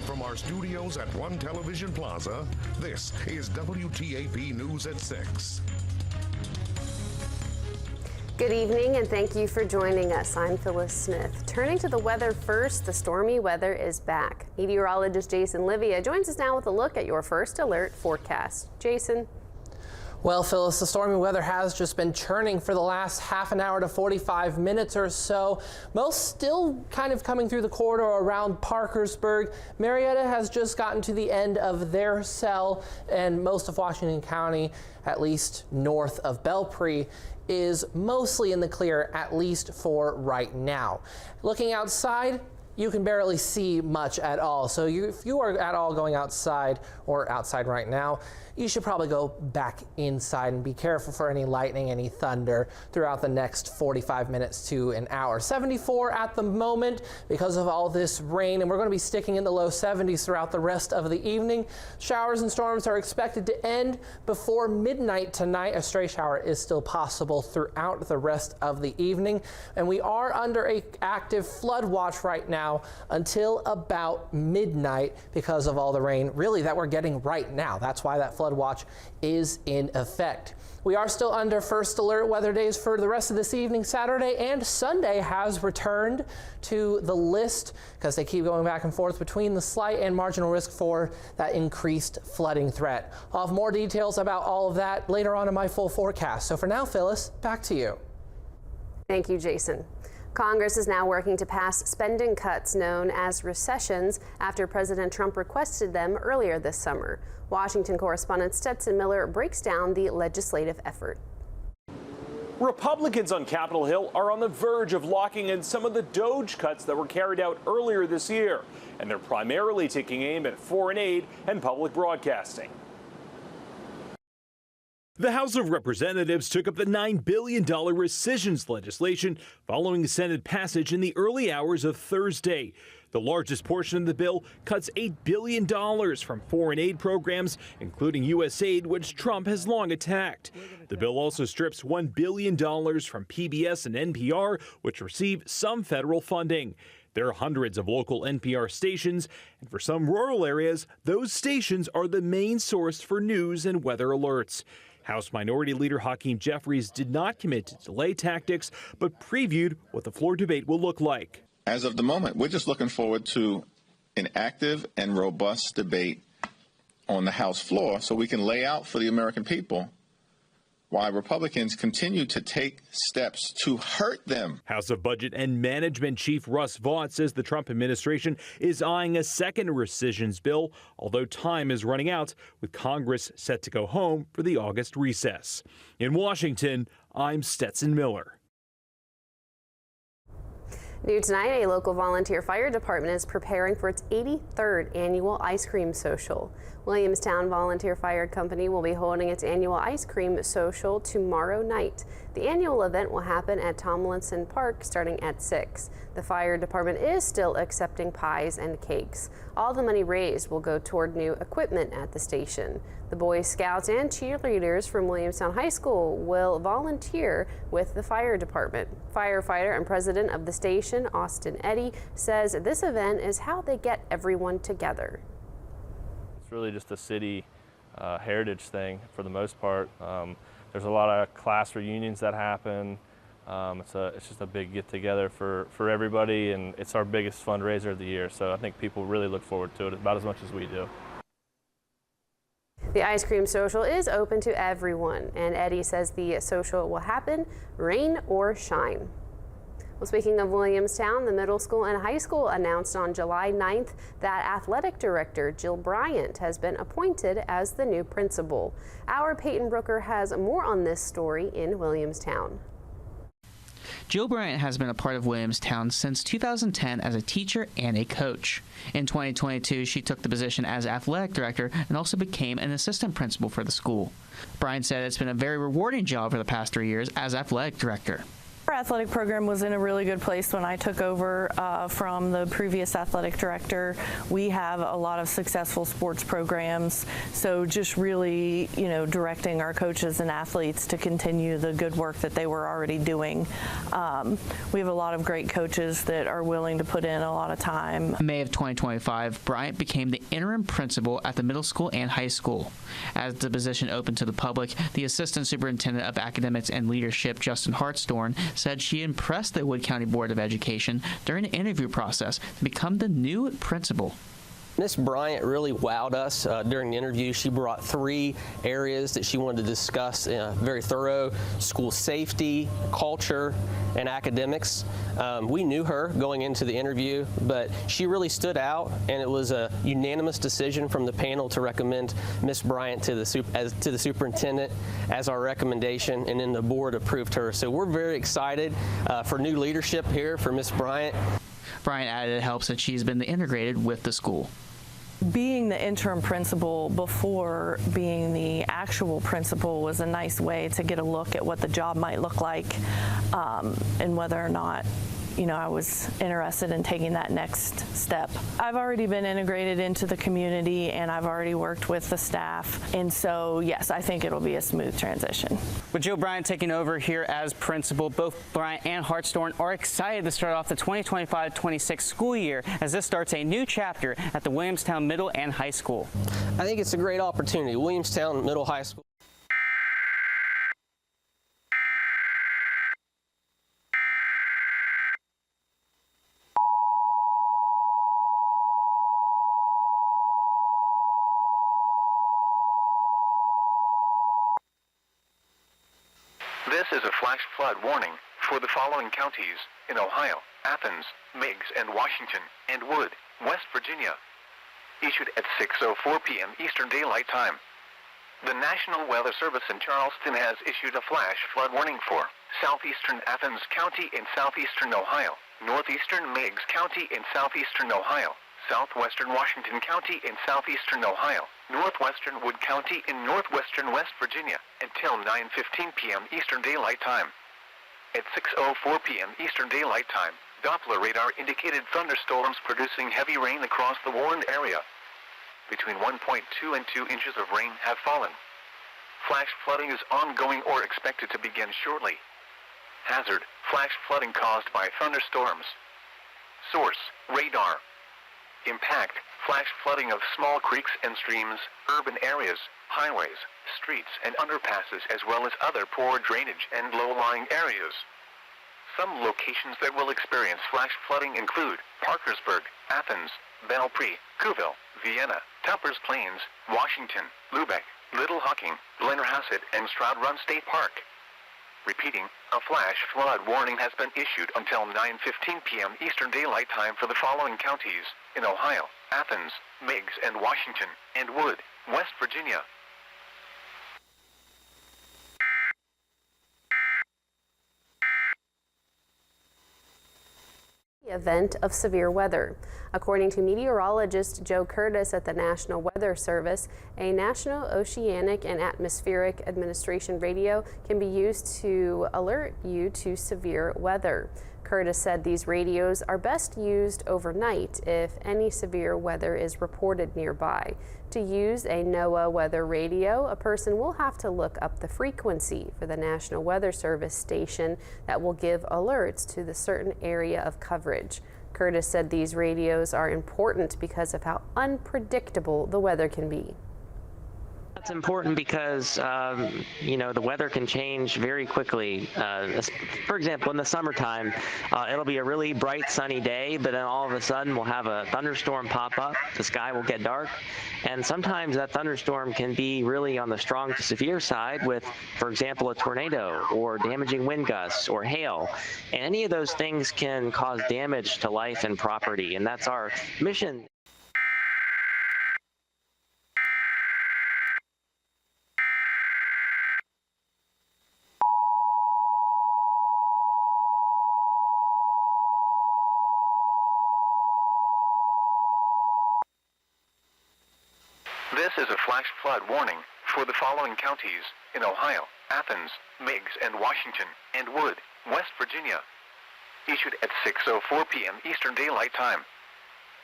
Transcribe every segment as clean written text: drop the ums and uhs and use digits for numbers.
Live from our studios at One Television Plaza, this is WTAP News at 6. Good evening and thank you for joining us. I'm Phyllis Smith. Turning to the weather first, the stormy weather is back. Meteorologist Jason Livia joins us now with a look at your first alert forecast. Jason. Well, Phyllis, the stormy weather has just been churning for the last half an hour to 45 minutes or so. Most still kind of coming through the corridor around Parkersburg. Marietta has just gotten to the end of their cell, and most of Washington County, at least north of Belpre, is mostly in the clear, at least for right now. Looking outside, you can barely see much at all. So if you are at all going outside or outside right now, you should probably go back inside and be careful for any lightning, any thunder throughout the next 45 minutes to an hour. 74 at the moment because of all this rain, and we're going to be sticking in the low 70s throughout the rest of the evening. Showers and storms are expected to end before midnight tonight. A stray shower is still possible throughout the rest of the evening, and we are under an active flood watch right now until about midnight because of all the rain really that we're getting right now. That's why that flood watch is in effect. We are still under first alert weather days for the rest of this evening. Saturday and Sunday has returned to the list because they keep going back and forth between the slight and marginal risk for that increased flooding threat. I'll have more details about all of that later on in my full forecast. So for now, Phyllis, back to you. Thank you, Jason. Congress is now working to pass spending cuts known as recessions after President Trump requested them earlier this summer. Washington correspondent Stetson Miller breaks down the legislative effort. Republicans on Capitol Hill are on the verge of locking in some of the DOGE cuts that were carried out earlier this year, and they're primarily taking aim at foreign aid and public broadcasting. The House of Representatives took up the $9 billion rescissions legislation following Senate passage in the early hours of Thursday. The largest portion of the bill cuts $8 billion from foreign aid programs, including USAID, which Trump has long attacked. The bill also strips $1 billion from PBS and NPR, which receive some federal funding. There are hundreds of local NPR stations, and for some rural areas, those stations are the main source for news and weather alerts. House Minority Leader Hakeem Jeffries did not commit to delay tactics, but previewed what the floor debate will look like. As of the moment, we're just looking forward to an active and robust debate on the House floor so we can lay out for the American people why Republicans continue to take steps to hurt them. House of Budget and Management Chief Russ Vaught says the Trump administration is eyeing a second rescissions bill, although time is running out, with Congress set to go home for the August recess. In Washington, I'm Stetson Miller. New tonight, a local volunteer fire department is preparing for its 83rd annual ice cream social. Williamstown Volunteer Fire Company will be holding its annual ice cream social tomorrow night. The annual event will happen at Tomlinson Park starting at 6. The fire department is still accepting pies and cakes. All the money raised will go toward new equipment at the station. The Boy Scouts and cheerleaders from Williamstown High School will volunteer with the fire department. Firefighter and president of the station, Austin Eddy, says this event is how they get everyone together. It's really just a city heritage thing for the most part. There's a lot of class reunions that happen. It's just a big get together for everybody, and it's our biggest fundraiser of the year. So I think people really look forward to it about as much as we do. The ice cream social is open to everyone, and Eddie says the social will happen rain or shine. Well, speaking of Williamstown, the middle school and high school announced on July 9th that athletic director Jill Bryant has been appointed as the new principal. Our Peyton Brooker has more on this story in Williamstown. Jill Bryant has been a part of Williamstown since 2010 as a teacher and a coach. In 2022, she took the position as athletic director and also became an assistant principal for the school. Bryant said it's been a very rewarding job for the past 3 years as athletic director. Our athletic program was in a really good place when I took over from the previous athletic director. We have a lot of successful sports programs, so just really, directing our coaches and athletes to continue the good work that they were already doing. We have a lot of great coaches that are willing to put in a lot of time. In May of 2025, Bryant became the interim principal at the middle school and high school. As the position opened to the public, the assistant superintendent of academics and leadership, Justin Hartshorn, said she impressed the Wood County Board of Education during the interview process to become the new principal. Miss Bryant really wowed us during the interview. She brought 3 areas that she wanted to discuss, very thorough: school safety, culture, and academics. We knew her going into the interview, but she really stood out, and it was a unanimous decision from the panel to recommend Miss Bryant to the superintendent as our recommendation, and then the board approved her. So we're very excited for new leadership here for Miss Bryant. Bryant added it helps that she's been integrated with the school. Being the interim principal before being the actual principal was a nice way to get a look at what the job might look like, and whether or not I was interested in taking that next step. I've already been integrated into the community, and I've already worked with the staff, and so yes, I think it'll be a smooth transition. With Jill Bryant taking over here as principal, both Bryant and Hartshorn are excited to start off the 2025-26 school year as this starts a new chapter at the Williamstown Middle and High School. I think it's a great opportunity. Williamstown Middle High School. This is a flash flood warning for the following counties in Ohio: Athens, Meigs and Washington, and Wood, West Virginia. Issued at 6:04 p.m. Eastern Daylight Time. The National Weather Service in Charleston has issued a flash flood warning for southeastern Athens County in southeastern Ohio, northeastern Meigs County in southeastern Ohio, southwestern Washington County in southeastern Ohio, northwestern Wood County in northwestern West Virginia, until 9:15 p.m. Eastern Daylight Time. At 6:04 p.m. Eastern Daylight Time, Doppler radar indicated thunderstorms producing heavy rain across the warned area. Between 1.2 and 2 inches of rain have fallen. Flash flooding is ongoing or expected to begin shortly. Hazard: flash flooding caused by thunderstorms. Source: radar. Impact: flash flooding of small creeks and streams, urban areas, highways, streets and underpasses, as well as other poor drainage and low-lying areas. Some locations that will experience flash flooding include Parkersburg, Athens, Belpre, Couville, Vienna, Tuppers Plains, Washington, Lubeck, Little Hocking, Blennerhassett, and Stroud Run State Park. Repeating, a flash flood warning has been issued until 9:15 p.m. Eastern Daylight Time for the following counties in Ohio: Athens, Meigs and Washington, and Wood, West Virginia. Event of severe weather. According to meteorologist Joe Curtis at the National Weather Service, a National Oceanic and Atmospheric Administration radio can be used to alert you to severe weather. Curtis said these radios are best used overnight if any severe weather is reported nearby. To use a NOAA weather radio, a person will have to look up the frequency for the National Weather Service station that will give alerts to the certain area of coverage. Curtis said these radios are important because of how unpredictable the weather can be. That's important because, the weather can change very quickly. For example, in the summertime, it'll be a really bright, sunny day, but then all of a sudden we'll have a thunderstorm pop up. The sky will get dark. And sometimes that thunderstorm can be really on the strong to severe side with, for example, a tornado or damaging wind gusts or hail. And any of those things can cause damage to life and property. And that's our mission. This is a flash flood warning for the following counties in Ohio: Athens, Meigs and Washington, and Wood, West Virginia. Issued at 6:04 p.m. Eastern Daylight Time.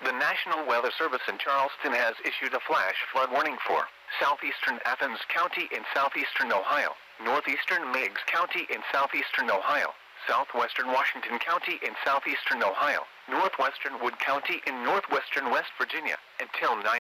The National Weather Service in Charleston has issued a flash flood warning for southeastern Athens County in southeastern Ohio, northeastern Meigs County in southeastern Ohio, southwestern Washington County in southeastern Ohio, northwestern Wood County in northwestern West Virginia until 9